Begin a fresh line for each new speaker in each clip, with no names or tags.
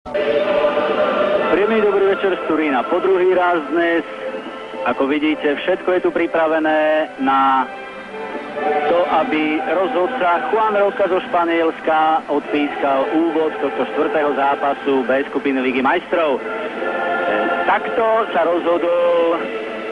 Príjemný dobrý večer z Turína. Po druhý raz dnes, ako vidíte, všetko je tu pripravené na to, aby rozhodca Juan Roca zo Španielska odpískal úvod tohto štvrtého zápasu B skupiny Ligy majstrov. Takto sa rozhodol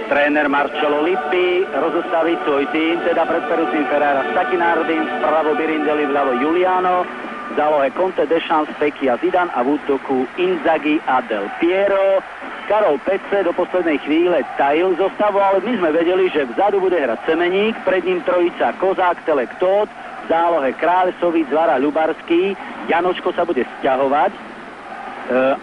tréner Marcello Lippi rozostaviť svoj tým, teda pred Perucim Ferrara s Takinardim, vpravo Birindelli, vľavo Giuliano, v zálohe Conte, Deschamps, Pecchi a Zidane a v útoku Inzaghi a Del Piero. Karol Pece do poslednej chvíle tajil zostavu, ale my sme vedeli, že vzadu bude hrať Semeník, pred ním trojica Kozák, Telek, Tóth, v zálohe Kráľ, Sovic, Zvara, Ľubarský. Janočko sa bude sťahovať,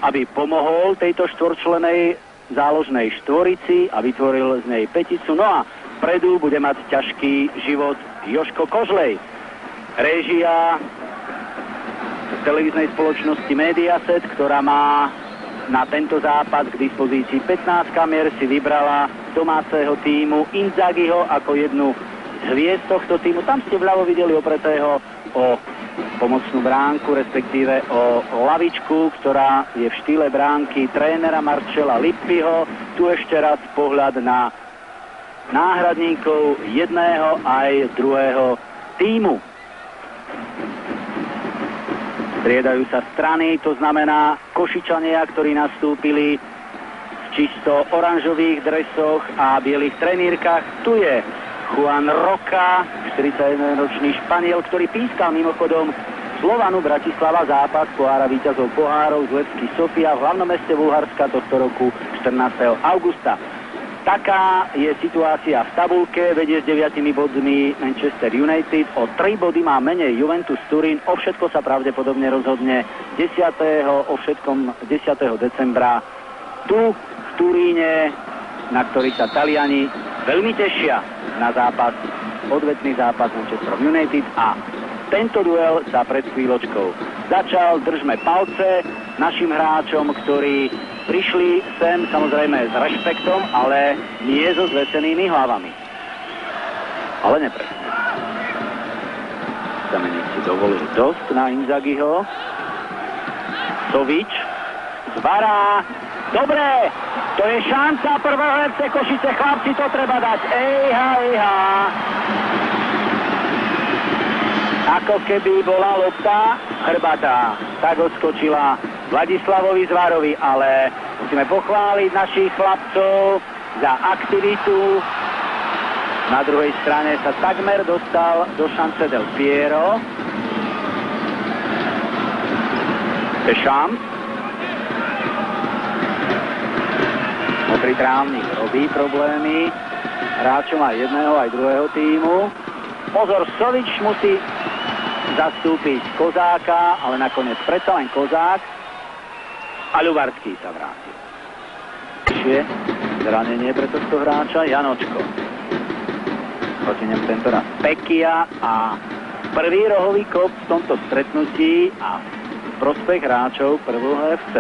aby pomohol tejto štvorčlenej záložnej štvorici a vytvoril z nej peticu. No a vpredu bude mať ťažký život Jožko Kožlej. Réžia televíznej spoločnosti Mediaset, ktorá má na tento zápas k dispozícii 15 kamier, si vybrala domáceho tímu Inzaghiho ako jednu z hviezd tohto tímu. Tam ste vľavo videli opretého o pomocnú bránku, respektíve o lavičku, ktorá je v štýle bránky trénera Marcella Lippiho. Tu ešte raz pohľad na náhradníkov jedného aj druhého tímu. Striedajú sa strany, to znamená Košičania, ktorí nastúpili v čisto oranžových dresoch a bielých trenírkach. Tu je Juan Roca, 41-ročný Španiel, ktorý pískal mimochodom Slovanu Bratislava zápas pohára víťazov pohárov z Levski Sofia v hlavnom meste Bulharska tohto roku 14. augusta. Taká je situácia v tabulke, vedie s 9 bodmi Manchester United, o 3 body má menej Juventus Turín, o všetko sa pravdepodobne rozhodne 10. decembra tu v Turíne, na ktorý sa Taliani veľmi tešia na zápas, odvetný zápas Manchester United, a tento duel sa pred chvíľočkou začal. Držme palce našim hráčom, ktorí prišli sem samozrejme s rešpektom, ale nie so zvesenými hlavami. Ale nepresne. Semeník si dovolil dosť na Inzaghiho. Sovič, Zvara, dobre, to je šanca prvého FC Košice, chlapci, to treba dať. Ejha. Ako keby bola lopta hrbatá, tak odskočila Vladislavovi Zvarovi, ale musíme pochváliť našich chlapcov za aktivitu. Na druhej strane sa takmer dostal do šance Del Piero. Deschamps. Modrý trávnik robí problémy hráčom aj jedného, aj druhého tímu. Pozor, Sovič musí zastúpiť Kozáka, ale nakoniec predsa len Kozák a Ľubarský sa vrátil. Zranenie pre tohto hráča Janočko. Proti nemu tento raz Pecchia a prvý rohový kop v tomto stretnutí a prospech hráčov prvého FC.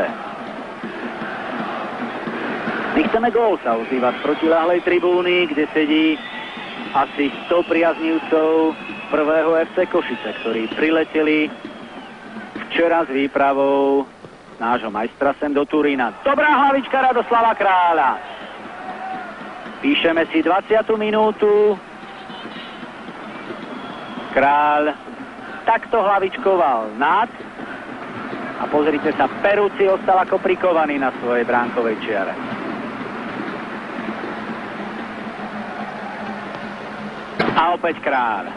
My chceme gól, sa ozýva z protiláhlej tribúny, kde sedí asi 100 priaznivcov prvého FC Košice, ktorí prileteli včera s výpravou nášho majstra sem do Turína. Dobrá hlavička Radoslava Kráľa. Píšeme si 20. minútu. Kráľ takto hlavičkoval nad a pozrite sa, Peruzzi ostal ako prikovaný na svojej bránkovej čiare. A opäť Kráľ.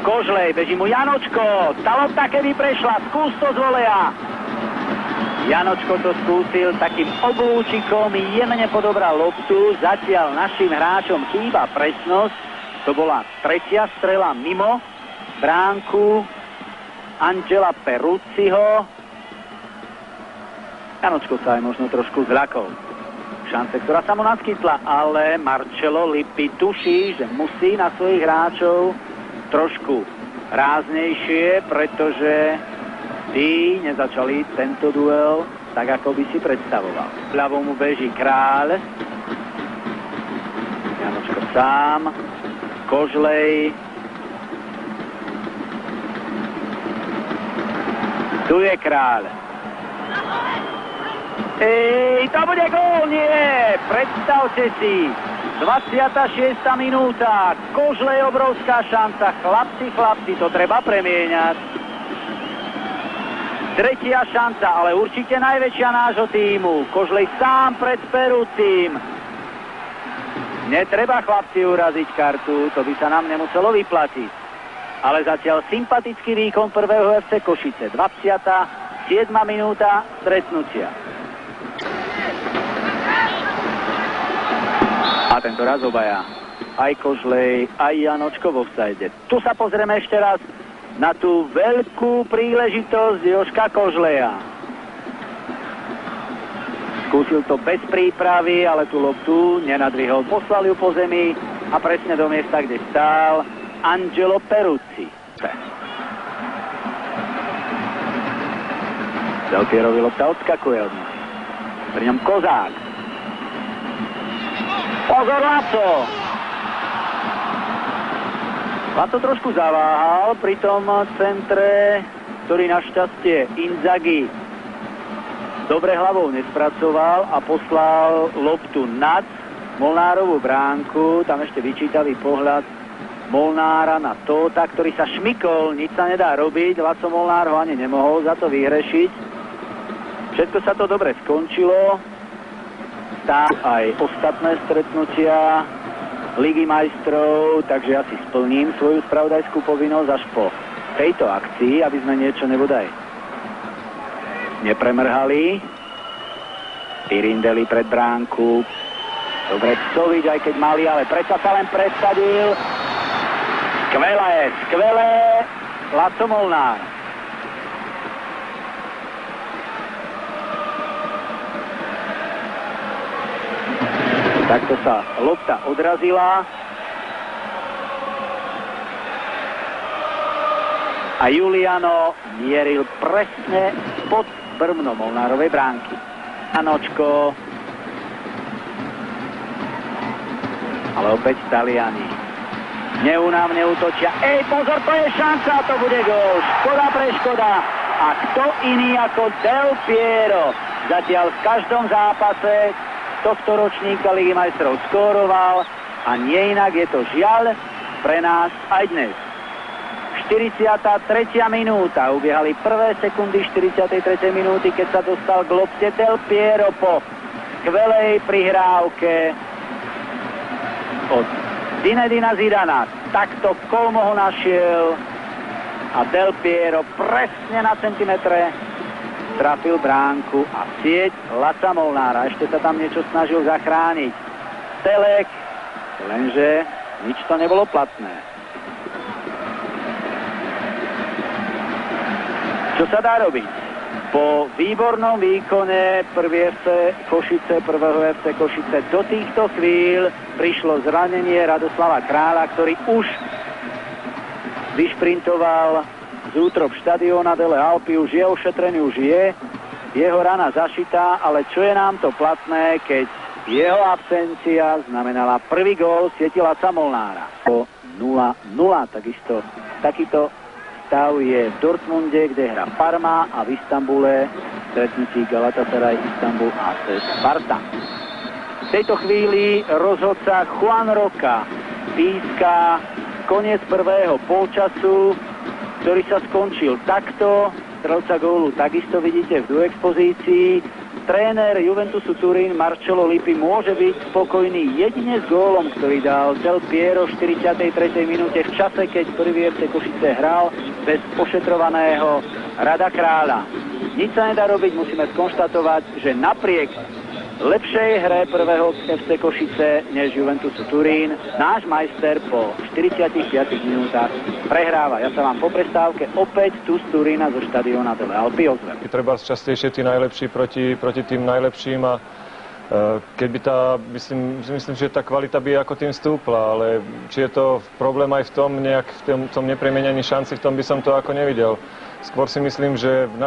Kožlej, beží mu Janočko. Tá lopta kedy prešla, skús to z voleja. Janočko to skúsil takým oblúčikom, jemne podobral loptu. Zatiaľ našim hráčom chýba presnosť. To bola tretia strela mimo bránku Angela Peruzziho. Janočko sa aj možno trošku zľakol šance, ktorá sa mu naskytla, ale Marcello Lippi tuší, že musí na svojich hráčov trošku ráznejšie, pretože tí nezačali tento duel tak, ako by si predstavoval. Vľavo mu beží Kráľ, Janočko sám, Kožlej, tu je Kráľ. To bude gól, nie! Predstavte si, 26. minúta, Kožlej obrovská šanca, chlapci, to treba premieňať. Tretia šanca, ale určite najväčšia nášho týmu. Kožlej sám pred perúcim. Netreba, chlapci, uraziť kartu, to by sa nám nemuselo vyplatiť. Ale zatiaľ sympatický výkon prvého FC Košice. 27. minúta stretnutia. A tento raz obaja. Aj Kožlej, aj Janočko v offside. Tu sa pozrieme ešte raz na tú veľkú príležitosť Jožka Kožleja. Skúsil to bez prípravy, ale tú loptu nenadvihol. Poslal ju po zemi a presne do miesta, kde stál Angelo Peruzzi. Del Pierovi lopta odskakuje od nás. Pri ňom Kozák. Pozor, Laco! Laco trošku zaváhal pri tom centre, ktorý našťastie Inzaghi dobre hlavou nespracoval a poslal loptu nad Molnárovú bránku. Tam ešte vyčítavý pohľad Molnára na Tóta, ktorý sa šmykol, nič sa nedá robiť. Laco Molnár ho ani nemohol za to vyhrešiť. Všetko sa to dobre skončilo. Tam aj ostatné stretnutia Ligy majstrov, takže ja si splním svoju spravodajskú povinnosť až po tejto akcii, aby sme niečo nebodaj nepremrhali. Pirindeli pred bránku. Dobre Psovič, aj keď malý, ale predsa sa len presadil. Skvelé, Laco Molnár. Takto sa lopta odrazila a Juliano mieril presne pod brvno Molnárovej bránky. Janočko, ale opäť Taliani neúnavne útočia. Pozor, to je šanca, to bude gól. Škoda. A kto iný ako Del Piero zatiaľ v každom zápase tohto ročníka Ligy majstrov skóroval a nie inak je to žiaľ pre nás aj dnes. 43. minúta, ubiehali prvé sekundy 43. minúty, keď sa dostal k lopte Del Piero po skvelej prihrávke od Zinedina Zidana. Takto Kolmo ho našiel a Del Piero presne na centimetre trafil bránku a sieť Laca Molnára. Ešte sa tam niečo snažil zachrániť Telek, lenže nič to nebolo platné. Čo sa dá robiť? Po výbornom výkone prvého FC Košice do týchto chvíľ prišlo zranenie Radoslava Kráľa, ktorý už vyšprintoval z útrop štadióna Delle Alpi, už je ošetrený, už je jeho rana zašitá, ale čo je nám to platné, keď jeho absencia znamenala prvý gól sieti Laca Molnára. Po 0-0, takisto takýto stav je v Dortmunde, kde hrá Parma, a v Istanbule stretnutí Galatasaray, Istanbul AC Sparta. V tejto chvíli rozhodca Juan Roca píska koniec prvého polčasu, ktorý sa skončil takto. Strelca gólu takisto vidíte v druhej expozícii. Tréner Juventusu Turín Marcello Lippi môže byť spokojný jedine s gólom, ktorý dal Del Piero v 43. minúte v čase, keď prvý FC Košice hral bez ošetrovaného Rada Kráľa. Nič sa nedá robiť, musíme skonštatovať, že napriek lepšej hre prvého FC Košice než Juventusu Turín náš majster po 45 minútach prehráva. Ja sa vám po prestávke opäť tu z Turína zo štadióna Delle Alpi ozvem.
Treba častejšie tí najlepší proti tým najlepším a keď by myslím, že tá kvalita by ako tým stúpla, ale či je to problém aj v tom nepremienianí šanci, v tom by som to ako nevidel. Skôr si myslím, že v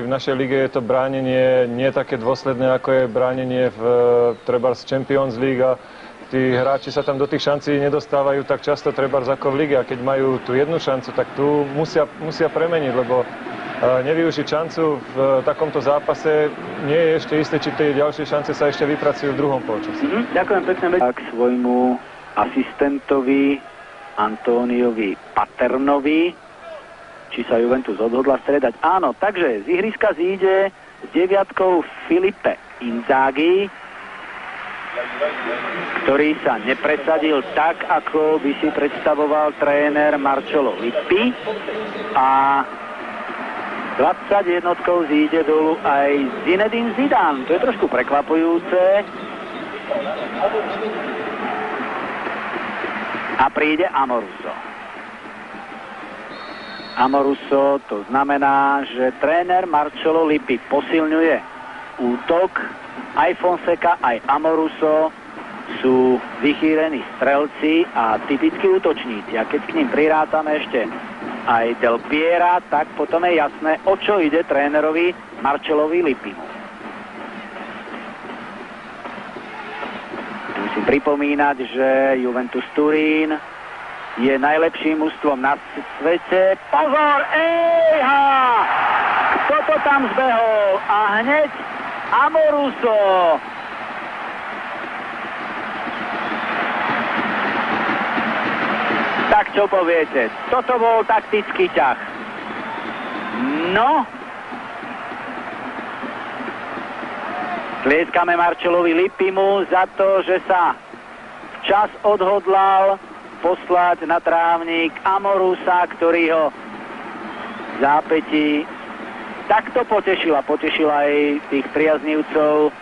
našej lige je to bránenie nie také dôsledné, ako je bránenie v trebárs Champions League, a tí hráči sa tam do tých šancí nedostávajú tak často trebárs ako v lige, a keď majú tú jednu šancu, tak tu musia premeniť, lebo nevyužiť šancu v takomto zápase. Nie je ešte isté, či tie ďalšie šance sa ešte vypracujú v druhom polčase.
Ďakujem pekne. K svojmu asistentovi Antóniovi Paternovi, či sa Juventus odhodla stredať. Áno, takže z ihriska zíde s 9 Filipe Inzaghi, ktorý sa nepresadil tak, ako by si predstavoval tréner Marcello Lippi, a 21 zíde dolu aj Zinedine Zidane. To je trošku prekvapujúce. A príde Amoruso. Amoruso, to znamená, že tréner Marcello Lippi posilňuje útok. Aj Fonseca, aj Amoruso sú vychýrení strelci a typickí útočníci. A keď k ním prirátame ešte aj Del Piera, tak potom je jasné, o čo ide trénerovi Marcellovi Lippimu. Musím pripomínať, že Juventus Turín je najlepším mužstvom na svete. Pozor! Ejha! Kto to tam zbehol? A hneď Amoruso. Tak čo poviete? Toto bol taktický ťah. No. Tlieskame Marcellovi Lippimu za to, že sa včas odhodlal poslať na trávnik Amorusa, ktorý ho v zápätí takto potešila aj tých priaznivcov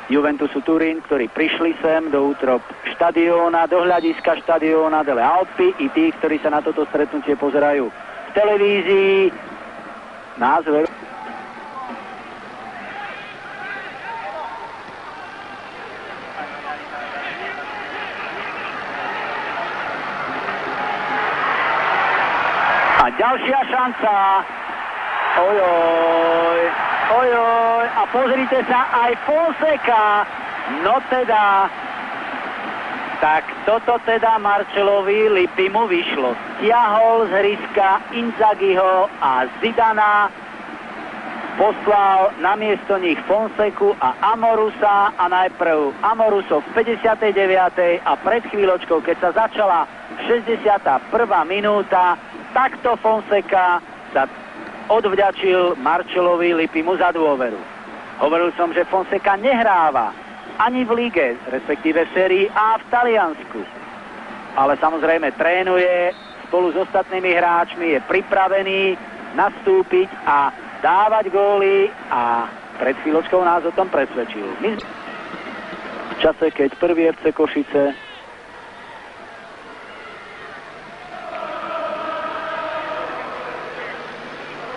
Juventusu Turín, ktorí prišli sem do útrop štadióna, do hľadiska štadióna delle Alpi, i tí, ktorí sa na toto stretnutie pozerajú v televízii. Názve a ďalšia šanca. Ojoj, a pozrite sa, aj Fonseca, no teda, tak toto teda Marcellovi Lippimu vyšlo. Stiahol z hryska Inzaghiho a Zidana, poslal namiesto nich Fonseku a Amorusa, a najprv Amoruso v 59. a pred chvíľočkou, keď sa začala 61. minúta, takto Fonseca sa odvďačil Marcellovi Lippimu za dôveru. Hovoril som, že Fonseca nehráva ani v lige, respektíve v sérii A v Taliansku. Ale samozrejme trénuje spolu s ostatnými hráčmi, je pripravený nastúpiť a dávať góly, a pred chvíľočkou nás o tom presvedčil. My v čase, keď prvý FC Košice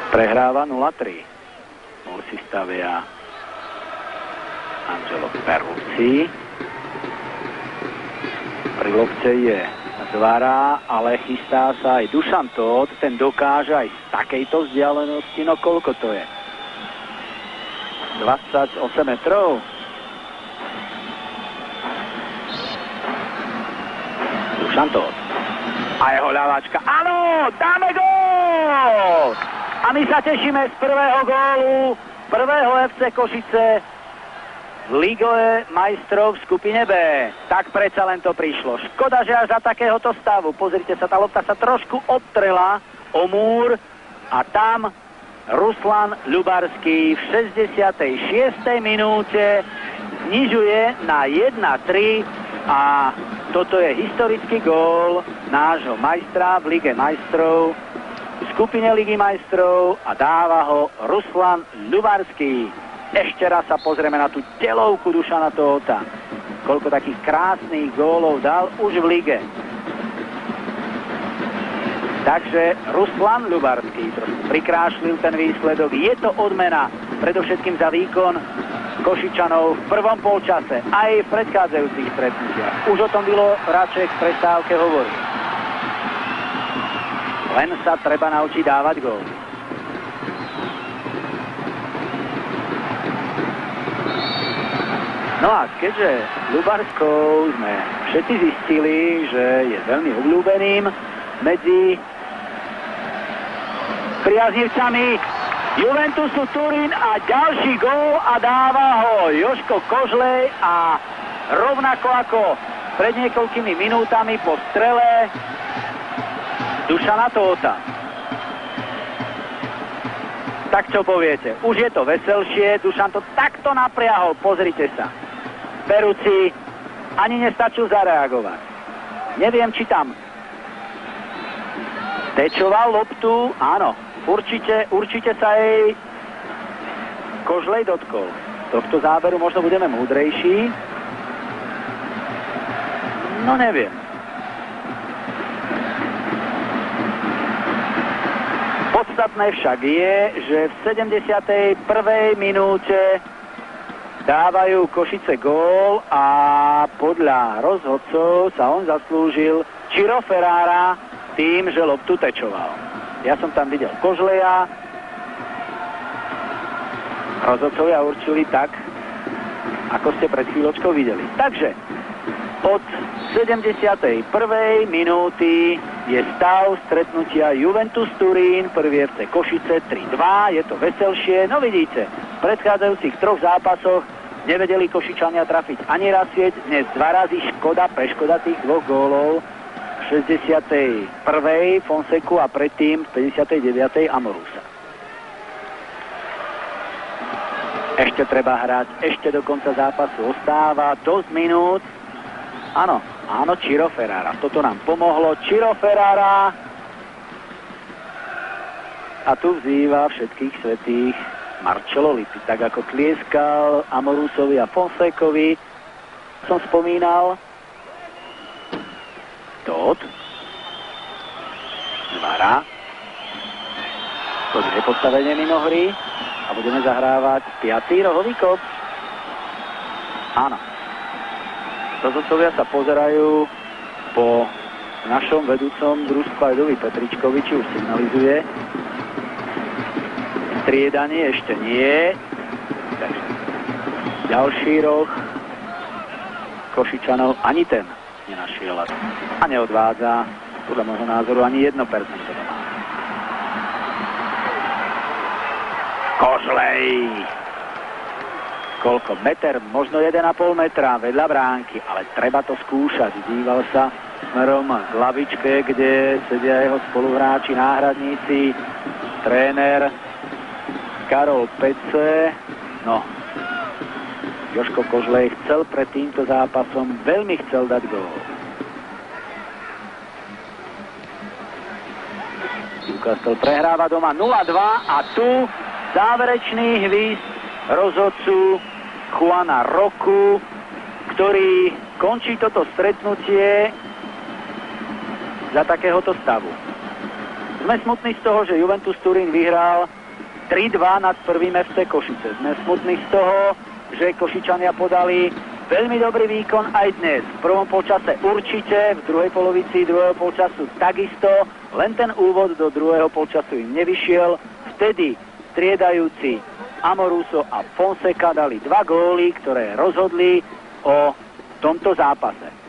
prehráva 0-3. Gól si stavia Angelo Peruzzi. Pri lopte je Zvara, ale chystá sa aj Dušan Tóth. Ten dokáže aj z takejto vzdialenosti. No koľko to je? 28 metrov. Dušan Tóth. A jeho ľavačka. Áno, dáme gól! A my sa tešíme z prvého gólu prvého FC Košice v Lige majstrov v skupine B. Tak predsa len to prišlo. Škoda, že až za takéhoto stavu. Pozrite sa, tá lopta sa trošku odtrela o múr a tam Ruslan Ľubarský v 66. minúte znižuje na 1-3 a toto je historický gól nášho majstra v Lige majstrov v skupine Ligy majstrov a dáva ho Ruslan Ľubarský. Ešte raz sa pozrieme na tú telovku Dušana Tótha. Koľko takých krásnych gólov dal už v lige. Takže Ruslan Ľubarský trošku prikrášlil ten výsledok. Je to odmena predovšetkým za výkon Košičanov v prvom polčase, aj v predchádzajúcich stretnutiach. Už o tom Bilo Raček v prestávke hovorí. Len sa treba naučiť dávať gól. No a keďže Ľubarskou sme všetci zistili, že je veľmi obľúbeným medzi priaznivcami Juventusu Turín a ďalší gól a dáva ho Jožko Kožlej a rovnako ako pred niekoľkými minútami po strele Dušana Tóta. Tak čo poviete? Už je to veselšie, Dušan to takto napriahol, pozrite sa. Berúci ani nestačil zareagovať. Neviem, či tam tečoval loptu, áno, určite sa jej Kožlej dotkol. Z tohto záberu možno budeme múdrejší. No neviem. Podstatné však je, že v 71. minúte dávajú Košice gól a podľa rozhodcov sa on zaslúžil Ciro Ferrara tým, že loptu tečoval. Ja som tam videl Kožleja. Rozhodcovia určili tak, ako ste pred chvíľočkou videli. Takže od 71. minúty je stav stretnutia Juventus Turín, prvý FC Košice 3-2, je to veselšie. No vidíte, v predchádzajúcich troch zápasoch nevedeli Košičania trafiť ani raz sieť, dnes dva razy preškoda tých dvoch gólov. V 61. Fonseku a predtým v 59. Amorusa. Ešte treba hrať, ešte do konca zápasu ostáva dosť minút. Áno, Ciro Ferrara. Toto nám pomohlo. Ciro Ferrara. A tu vzýva všetkých svätých Marcello Lippi. Tak ako tlieskal Amorusovi a Fonsekovi, som spomínal, Tóth. Zvara. To je postavenie mimo hry. A budeme zahrávať 5. rohový kop. Áno. Rozhodcovia sa pozerajú po našom vedúcom družstvu Edovi Petričkovi, či už signalizuje. Striedanie ešte nie. Takže ďalší roh Košičanov ani ten nenašiel a neodvádza podľa môjho názoru ani 1% doma. Kožlej. Koľko? Meter, možno 1,5 metra vedľa bránky, ale treba to skúšať. Díval sa smerom k lavičke, kde sedia jeho spoluhráči, náhradníci, tréner Karol Pece. No, Jožko Kožlej chcel pred týmto zápasom, veľmi chcel dať gól. Newcastle prehráva doma 0-2 a tu záverečný hvízd rozhodcu Juana Roku, ktorý končí toto stretnutie za takéhoto stavu. Sme smutní z toho, že Juventus Turín vyhral 3-2 nad prvým FC Košice. Sme smutní z toho, že Košičania podali veľmi dobrý výkon aj dnes. V prvom polčase určite, v druhej polovici druhého polčasu takisto. Len ten úvod do druhého polčasu im nevyšiel. Vtedy striedajúci Amoruso a Fonseca dali 2 góly, ktoré rozhodli o tomto zápase.